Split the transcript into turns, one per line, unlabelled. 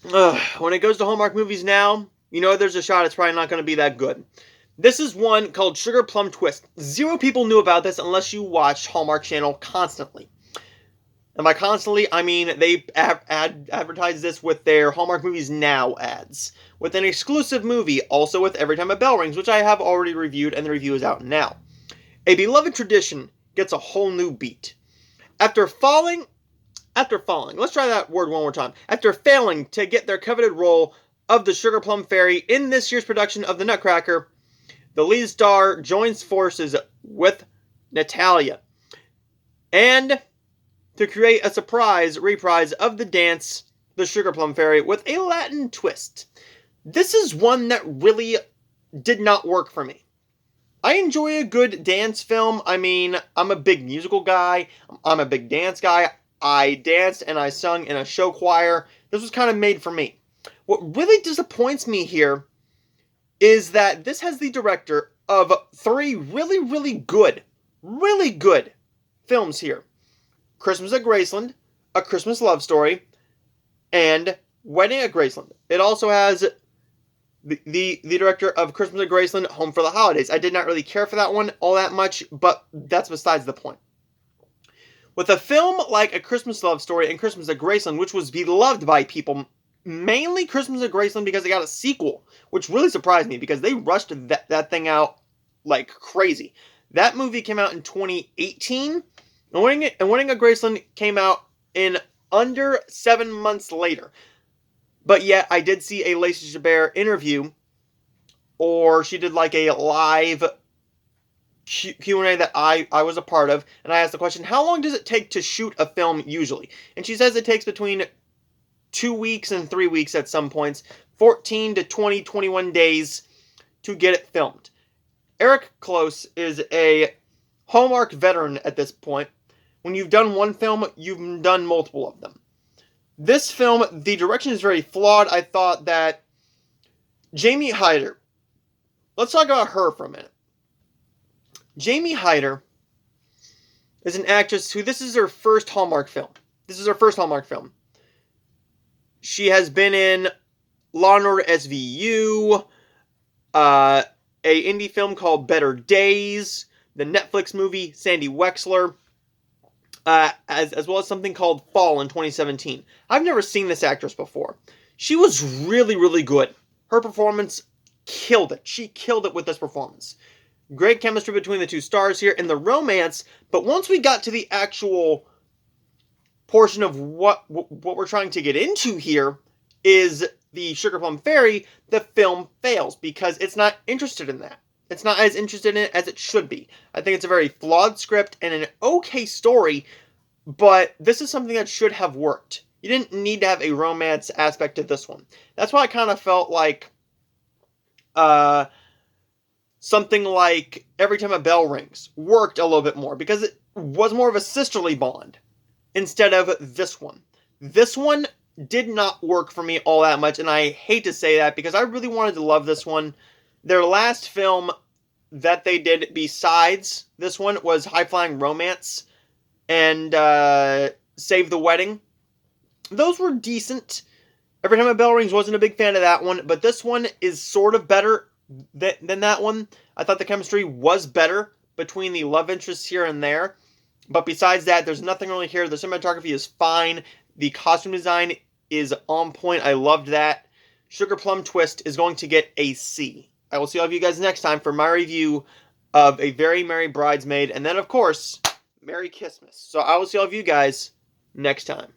When it goes to Hallmark movies now, you know there's a shot it's probably not going to be that good. This is one called Sugar Plum Twist. Zero people knew about this unless you watched Hallmark Channel constantly. And by constantly, I mean they advertise this with their Hallmark Movies Now ads. With an exclusive movie, also with Every Time a Bell Rings, which I have already reviewed and the review is out now. A beloved tradition gets a whole new beat. After falling, let's try that word one more time. After failing to get their coveted role of the Sugar Plum Fairy in this year's production of The Nutcracker, the lead star joins forces with Natalia. And to create a surprise reprise of the dance, The Sugar Plum Fairy, with a Latin twist. This is one that really did not work for me. I enjoy a good dance film. I mean, I'm a big musical guy. I'm a big dance guy. I danced and I sung in a show choir. This was kind of made for me. What really disappoints me here is that this has the director of 3 really good films here. Christmas at Graceland, A Christmas Love Story, and Wedding at Graceland. It also has the director of Christmas at Graceland, Home for the Holidays. I did not really care for that one all that much, but that's besides the point. With a film like A Christmas Love Story and Christmas at Graceland, which was beloved by people, mainly Christmas at Graceland because they got a sequel, which really surprised me because they rushed that thing out like crazy. That movie came out in 2018, and Wedding at Graceland came out in under 7 months later. But yet, I did see a Lacey Chabert interview, or she did like a live Q&A that I was a part of, and I asked the question, how long does it take to shoot a film usually? And she says it takes between 2 weeks and 3 weeks at some points, 14 to 20, 21 days to get it filmed. Eric Close is a Hallmark veteran at this point. When you've done one film, you've done multiple of them. This film, the direction is very flawed. I thought that Jamie Hyder, let's talk about her for a minute. Jamie Hyder is an actress who, this is her first Hallmark film. She has been in Law & Order SVU, a indie film called Better Days, the Netflix movie Sandy Wexler, as well as something called Fall in 2017. I've never seen this actress before. She was really good. Her performance killed it. She killed it with this performance. Great chemistry between the two stars here and the romance, but once we got to the actual portion of what we're trying to get into here is the Sugar Plum Fairy, the film fails because it's not interested in that. It's not as interested in it as it should be. I think it's a very flawed script and an okay story, but this is something that should have worked. You didn't need to have a romance aspect to this one. That's why I kind of felt like something like Every Time a Bell Rings worked a little bit more because it was more of a sisterly bond instead of this one. This one did not work for me all that much, and I hate to say that because I really wanted to love this one. Their last film that they did besides this one was High Flying Romance and Save the Wedding. Those were decent. Every Time a Bell Rings wasn't a big fan of that one, but this one is sort of better than that one. I thought the chemistry was better between the love interests here and there. But besides that, there's nothing really here. The cinematography is fine. The costume design is on point. I loved that. Sugar Plum Twist is going to get a C. I will see all of you guys next time for my review of A Very Merry Bridesmaid. And then, of course, Merry Christmas. So I will see all of you guys next time.